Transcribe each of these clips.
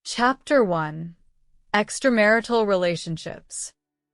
Chapter 1. Extramarital Relationships.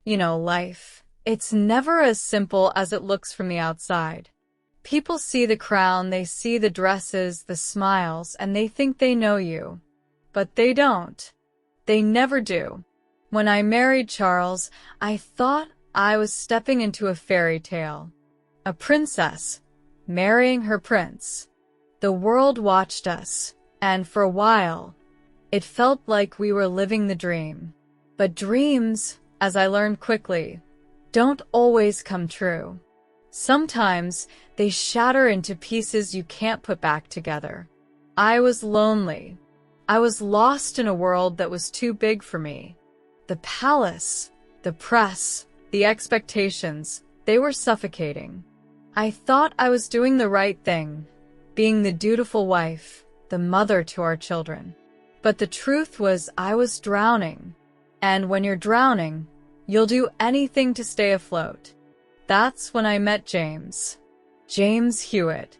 Life. It's never as simple as it looks from the outside. People see the crown, they see the dresses, the smiles, and they think they know you. But they don't. They never do. When I married Charles, I thought I was stepping into a fairy tale. A princess, marrying her prince. The world watched us, and for a while, it felt like we were living the dream. But dreams, as I learned quickly, don't always come true. Sometimes they shatter into pieces you can't put back together. I was lonely. I was lost in a world that was too big for me. The palace, the press, the expectations, they were suffocating. I thought I was doing the right thing, being the dutiful wife, the mother to our children. But the truth was I was drowning. And when you're drowning, you'll do anything to stay afloat. That's when I met James. James Hewitt.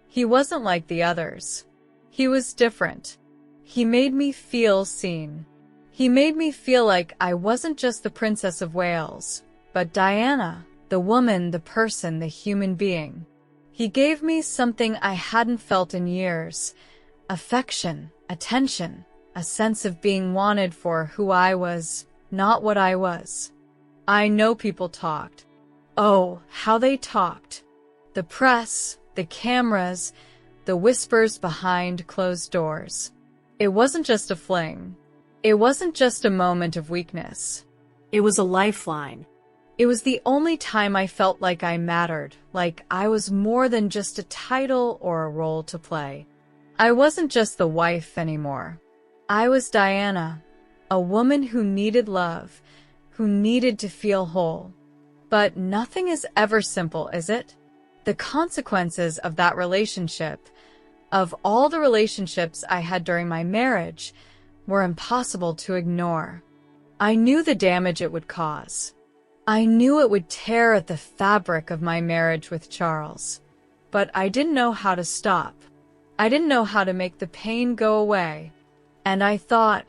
He wasn't like the others. He was different. He made me feel seen. He made me feel like I wasn't just the Princess of Wales, but Diana, the woman, the person, the human being. He gave me something I hadn't felt in years. Affection, attention, a sense of being wanted for who I was, not what I was. I know people talked. Oh, how they talked. The press, the cameras, the whispers behind closed doors. It wasn't just a fling. It wasn't just a moment of weakness. It was a lifeline. It was the only time I felt like I mattered, like I was more than just a title or a role to play. I wasn't just the wife anymore. I was Diana, a woman who needed love, who needed to feel whole. But nothing is ever simple, is it? The consequences of that relationship, of all the relationships I had during my marriage, were impossible to ignore. I knew the damage it would cause. I knew it would tear at the fabric of my marriage with Charles. But I didn't know how to stop. I didn't know how to make the pain go away. And I thought,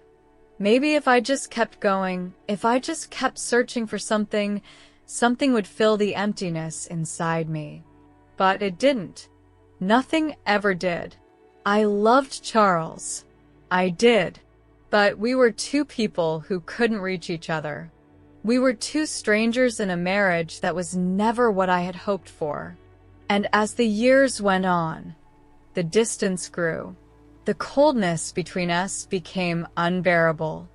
maybe if I just kept going, if I just kept searching for something would fill the emptiness inside me. But it didn't. Nothing ever did. I loved Charles. I did. But we were two people who couldn't reach each other. We were two strangers in a marriage that was never what I had hoped for. And as the years went on, the distance grew. The coldness between us became unbearable.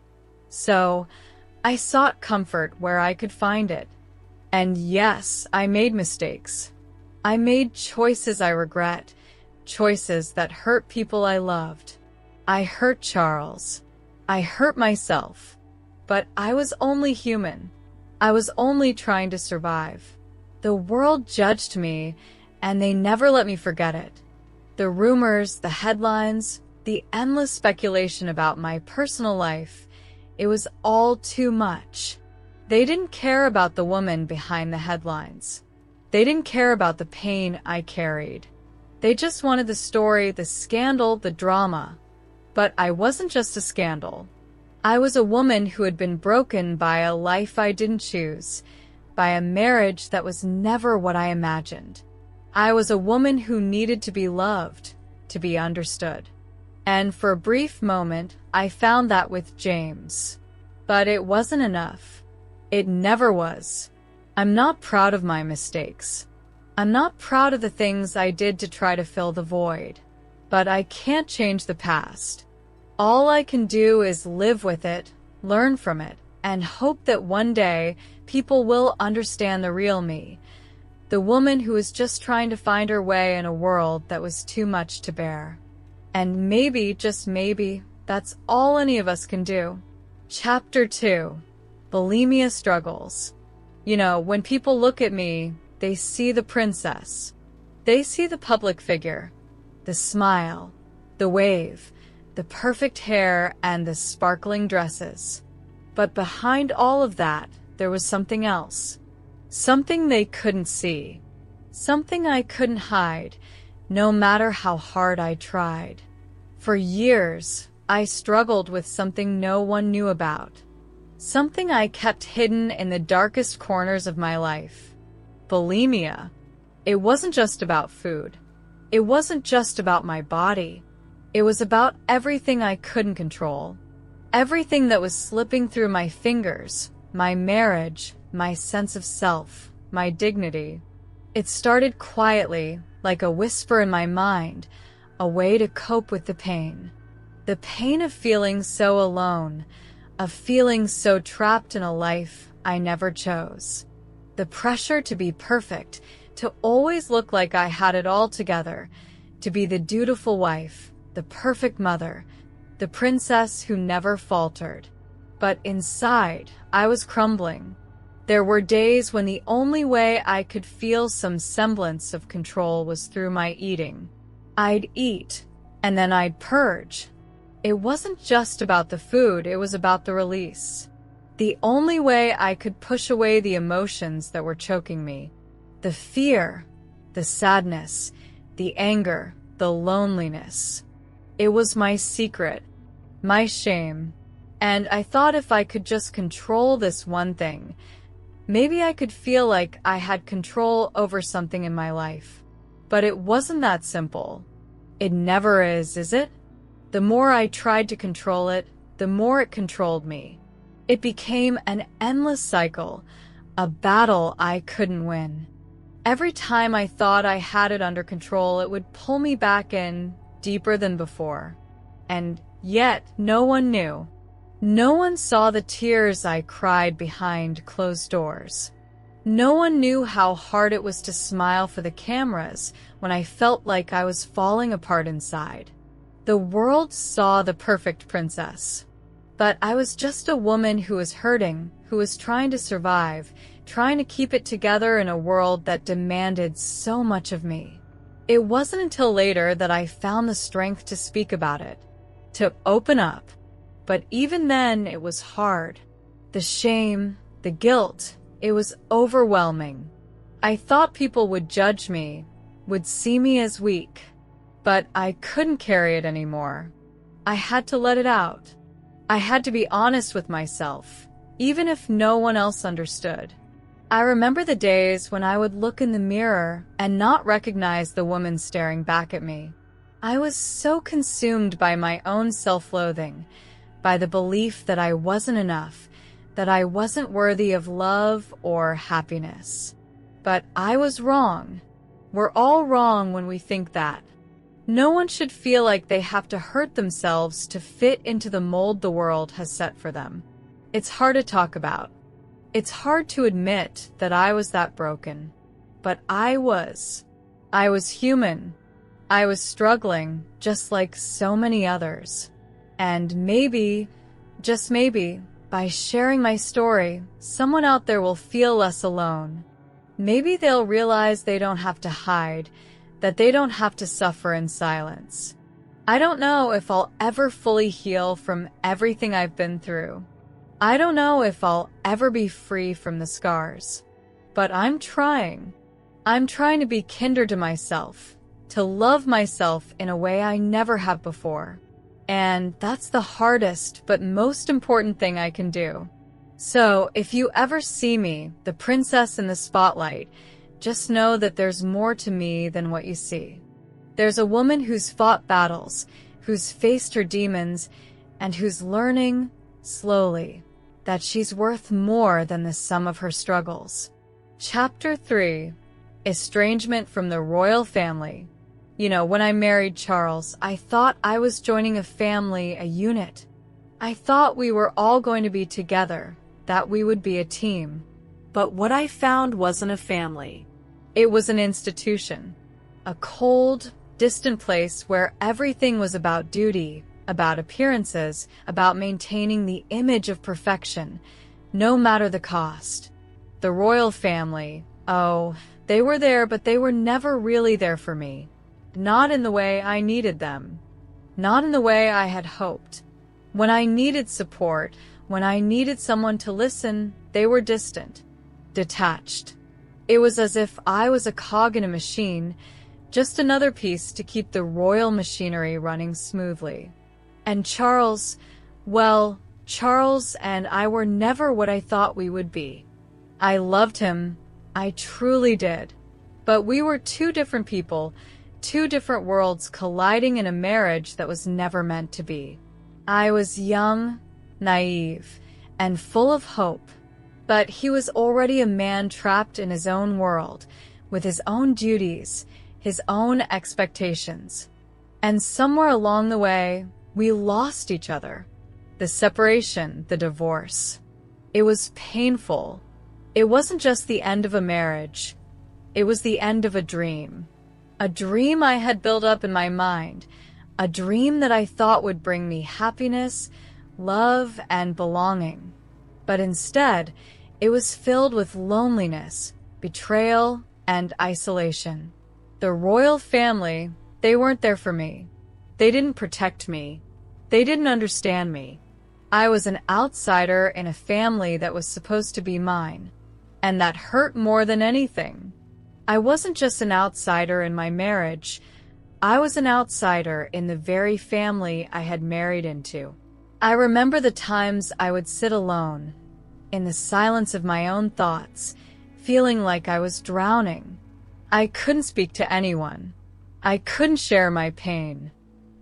So, I sought comfort where I could find it. And yes, I made mistakes. I made choices I regret, choices that hurt people I loved. I hurt Charles. I hurt myself. But I was only human. I was only trying to survive. The world judged me, and they never let me forget it. The rumors, the headlines, the endless speculation about my personal life, it was all too much. They didn't care about the woman behind the headlines. They didn't care about the pain I carried. They just wanted the story, the scandal, the drama. But I wasn't just a scandal. I was a woman who had been broken by a life I didn't choose, by a marriage that was never what I imagined. I was a woman who needed to be loved, to be understood. And for a brief moment, I found that with James. But it wasn't enough. It never was. I'm not proud of my mistakes. I'm not proud of the things I did to try to fill the void. But I can't change the past. All I can do is live with it, learn from it, and hope that one day people will understand the real me. The woman who was just trying to find her way in a world that was too much to bear. And maybe, just maybe, that's all any of us can do. Chapter 2. Bulimia Struggles. When people look at me, they see the princess. They see the public figure, the smile, the wave, the perfect hair, and the sparkling dresses. But behind all of that, there was something else. Something they couldn't see. Something I couldn't hide, no matter how hard I tried. For years, I struggled with something no one knew about. Something I kept hidden in the darkest corners of my life. Bulimia. It wasn't just about food. It wasn't just about my body. It was about everything I couldn't control. Everything that was slipping through my fingers, my marriage, my sense of self, my dignity. It started quietly, like a whisper in my mind, a way to cope with the pain. The pain of feeling so alone, of feeling so trapped in a life I never chose. The pressure to be perfect, to always look like I had it all together, to be the dutiful wife, the perfect mother, the princess who never faltered. But inside, I was crumbling. There were days when the only way I could feel some semblance of control was through my eating. I'd eat, and then I'd purge. It wasn't just about the food, it was about the release. The only way I could push away the emotions that were choking me. The fear, the sadness, the anger, the loneliness. It was my secret, my shame. And I thought if I could just control this one thing, maybe I could feel like I had control over something in my life. But it wasn't that simple. It never is it? The more I tried to control it, the more it controlled me. It became an endless cycle, a battle I couldn't win. Every time I thought I had it under control, it would pull me back in, deeper than before. And yet, no one knew. No one saw the tears I cried behind closed doors. No one knew how hard it was to smile for the cameras when I felt like I was falling apart inside. The world saw the perfect princess. But I was just a woman who was hurting, who was trying to survive, trying to keep it together in a world that demanded so much of me. It wasn't until later that I found the strength to speak about it, to open up. But even then, it was hard. The shame, the guilt, it was overwhelming. I thought people would judge me, would see me as weak. But I couldn't carry it anymore. I had to let it out. I had to be honest with myself, even if no one else understood. I remember the days when I would look in the mirror and not recognize the woman staring back at me. I was so consumed by my own self-loathing, by the belief that I wasn't enough, that I wasn't worthy of love or happiness. But I was wrong. We're all wrong when we think that. No one should feel like they have to hurt themselves to fit into the mold the world has set for them. It's hard to talk about. It's hard to admit that I was that broken. But I was. I was human. I was struggling, just like so many others. And maybe, just maybe, by sharing my story, someone out there will feel less alone. Maybe they'll realize they don't have to hide, that they don't have to suffer in silence. I don't know if I'll ever fully heal from everything I've been through. I don't know if I'll ever be free from the scars. But I'm trying. I'm trying to be kinder to myself, to love myself in a way I never have before. And that's the hardest but most important thing I can do. So, if you ever see me, the princess in the spotlight, just know that there's more to me than what you see. There's a woman who's fought battles, who's faced her demons, and who's learning, slowly, that she's worth more than the sum of her struggles. Chapter 3. Estrangement from the royal family. You know, when I married Charles, I thought I was joining a family, a unit. I thought we were all going to be together, that we would be a team. But what I found wasn't a family. It was an institution, a cold, distant place where everything was about duty, about appearances, about maintaining the image of perfection, no matter the cost. The royal family, oh, they were there, but they were never really there for me. Not in the way I needed them. Not in the way I had hoped. When I needed support, when I needed someone to listen, they were distant, detached. It was as if I was a cog in a machine, just another piece to keep the royal machinery running smoothly. And Charles, well, Charles and I were never what I thought we would be. I loved him. I truly did. But we were two different people, two different worlds colliding in a marriage that was never meant to be. I was young, naive, and full of hope. But he was already a man trapped in his own world, with his own duties, his own expectations. And somewhere along the way, we lost each other. The separation, the divorce. It was painful. It wasn't just the end of a marriage. It was the end of a dream. A dream I had built up in my mind. A dream that I thought would bring me happiness, love, and belonging. But instead, it was filled with loneliness, betrayal, and isolation. The royal family, they weren't there for me. They didn't protect me. They didn't understand me. I was an outsider in a family that was supposed to be mine, and that hurt more than anything. I wasn't just an outsider in my marriage. I was an outsider in the very family I had married into. I remember the times I would sit alone, in the silence of my own thoughts, feeling like I was drowning. I couldn't speak to anyone. I couldn't share my pain.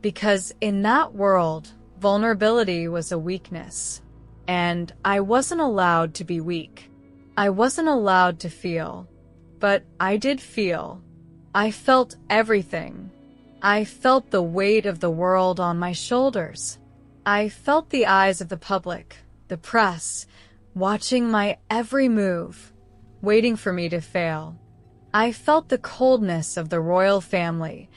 Because in that world, vulnerability was a weakness. And I wasn't allowed to be weak. I wasn't allowed to feel. But I did feel. I felt everything. I felt the weight of the world on my shoulders. I felt the eyes of the public, the press, watching my every move, waiting for me to fail. I felt the coldness of the royal family,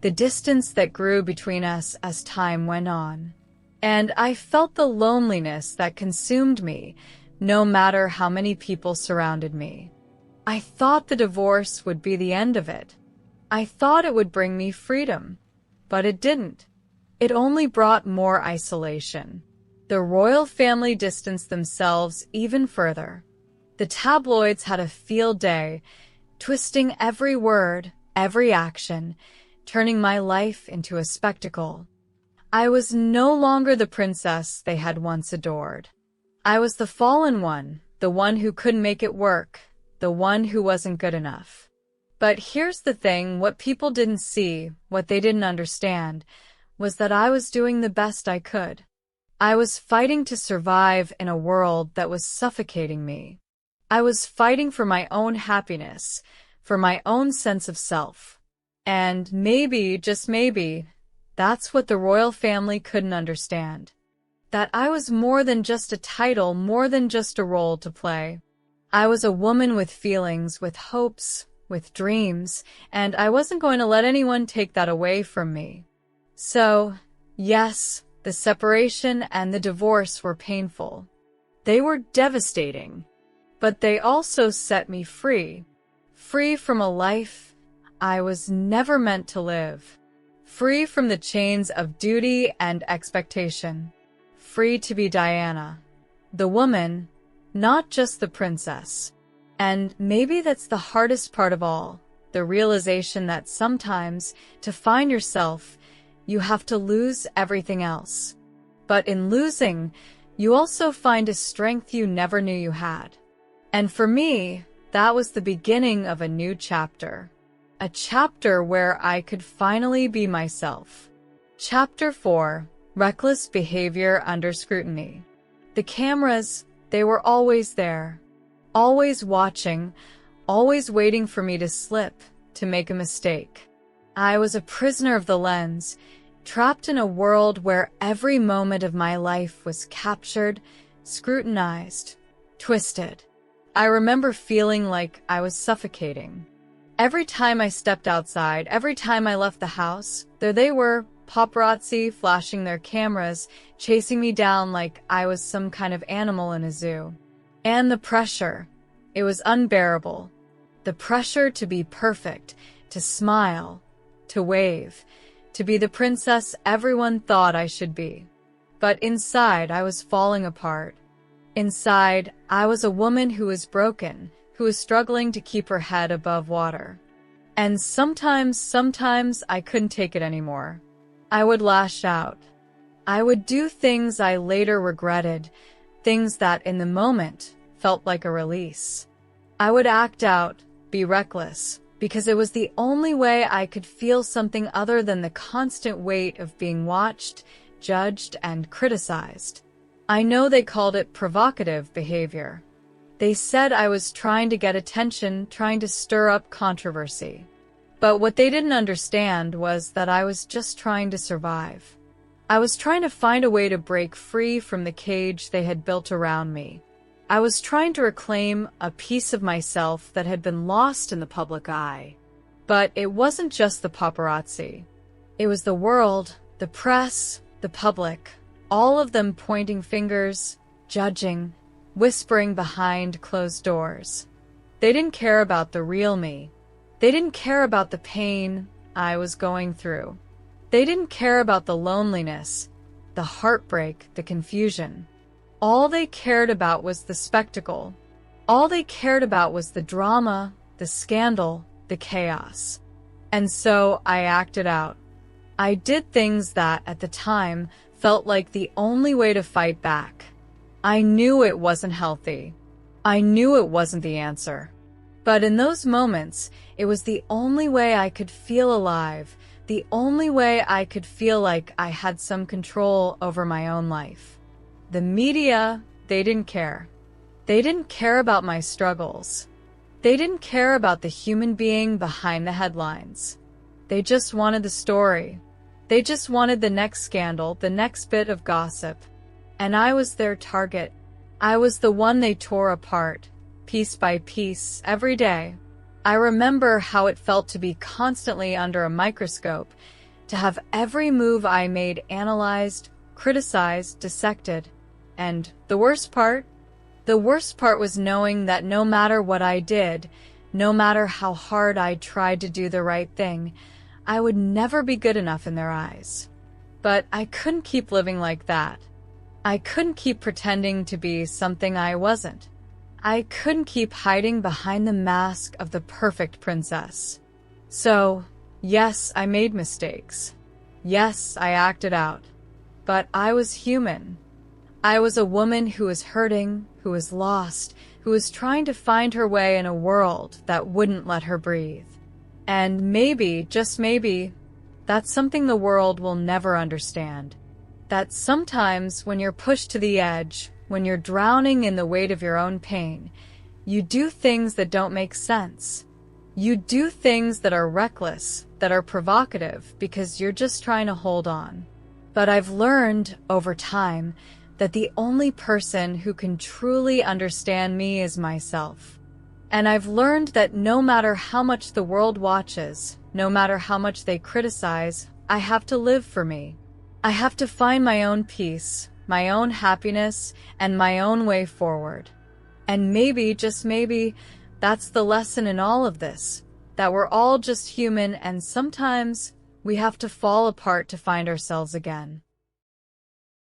the distance that grew between us as time went on. And I felt the loneliness that consumed me, no matter how many people surrounded me. I thought the divorce would be the end of it. I thought it would bring me freedom, but it didn't. It only brought more isolation. The royal family distanced themselves even further. The tabloids had a field day, twisting every word, every action, turning my life into a spectacle. I was no longer the princess they had once adored. I was the fallen one, the one who couldn't make it work, the one who wasn't good enough. But here's the thing, what people didn't see, what they didn't understand, was that I was doing the best I could. I was fighting to survive in a world that was suffocating me. I was fighting for my own happiness, for my own sense of self. And maybe, just maybe, that's what the royal family couldn't understand. That I was more than just a title, more than just a role to play. I was a woman with feelings, with hopes, with dreams, and I wasn't going to let anyone take that away from me. So, yes, the separation and the divorce were painful. They were devastating, but they also set me free. Free from a life I was never meant to live. Free from the chains of duty and expectation. Free to be Diana, the woman, not just the princess. And maybe that's the hardest part of all, the realization that sometimes, to find yourself, you have to lose everything else. But in losing, you also find a strength you never knew you had. And for me, that was the beginning of a new chapter. A chapter where I could finally be myself. Chapter 4, Reckless Behavior Under Scrutiny. The cameras, they were always there. Always watching, always waiting for me to slip, to make a mistake. I was a prisoner of the lens, trapped in a world where every moment of my life was captured, scrutinized, twisted. I remember feeling like I was suffocating. Every time I stepped outside, every time I left the house, there they were, paparazzi flashing their cameras, chasing me down like I was some kind of animal in a zoo. And the pressure, it was unbearable. The pressure to be perfect, to smile, to wave, to be the princess everyone thought I should be. But inside, I was falling apart. Inside, I was a woman who was broken, who was struggling to keep her head above water. And sometimes I couldn't take it anymore. I would lash out. I would do things I later regretted, things that in the moment felt like a release. I would act out, be reckless, because it was the only way I could feel something other than the constant weight of being watched, judged, and criticized. I know they called it provocative behavior. They said I was trying to get attention, trying to stir up controversy. But what they didn't understand was that I was just trying to survive. I was trying to find a way to break free from the cage they had built around me. I was trying to reclaim a piece of myself that had been lost in the public eye. But it wasn't just the paparazzi. It was the world, the press, the public, all of them pointing fingers, judging, whispering behind closed doors. They didn't care about the real me. They didn't care about the pain I was going through. They didn't care about the loneliness, the heartbreak, the confusion. All they cared about was the spectacle. All they cared about was the drama, the scandal, the chaos. And so I acted out. I did things that, at the time, felt like the only way to fight back. I knew it wasn't healthy. I knew it wasn't the answer. But in those moments, it was the only way I could feel alive, the only way I could feel like I had some control over my own life. The media, they didn't care. They didn't care about my struggles. They didn't care about the human being behind the headlines. They just wanted the story. They just wanted the next scandal, the next bit of gossip. And I was their target. I was the one they tore apart, piece by piece, every day. I remember how it felt to be constantly under a microscope, to have every move I made analyzed, criticized, dissected. And the worst part was knowing that no matter what I did, no matter how hard I tried to do the right thing, I would never be good enough in their eyes. But I couldn't keep living like that. I couldn't keep pretending to be something I wasn't. I couldn't keep hiding behind the mask of the perfect princess. So, yes, I made mistakes. Yes, I acted out. But I was human. I was a woman who was hurting, who was lost, who was trying to find her way in a world that wouldn't let her breathe. And maybe, just maybe, that's something the world will never understand. That sometimes when you're pushed to the edge, when you're drowning in the weight of your own pain, you do things that don't make sense. You do things that are reckless, that are provocative, because you're just trying to hold on. But I've learned, over time, that the only person who can truly understand me is myself. And I've learned that no matter how much the world watches, no matter how much they criticize, I have to live for me. I have to find my own peace, my own happiness, and my own way forward. And maybe, just maybe, that's the lesson in all of this, that we're all just human and sometimes we have to fall apart to find ourselves again.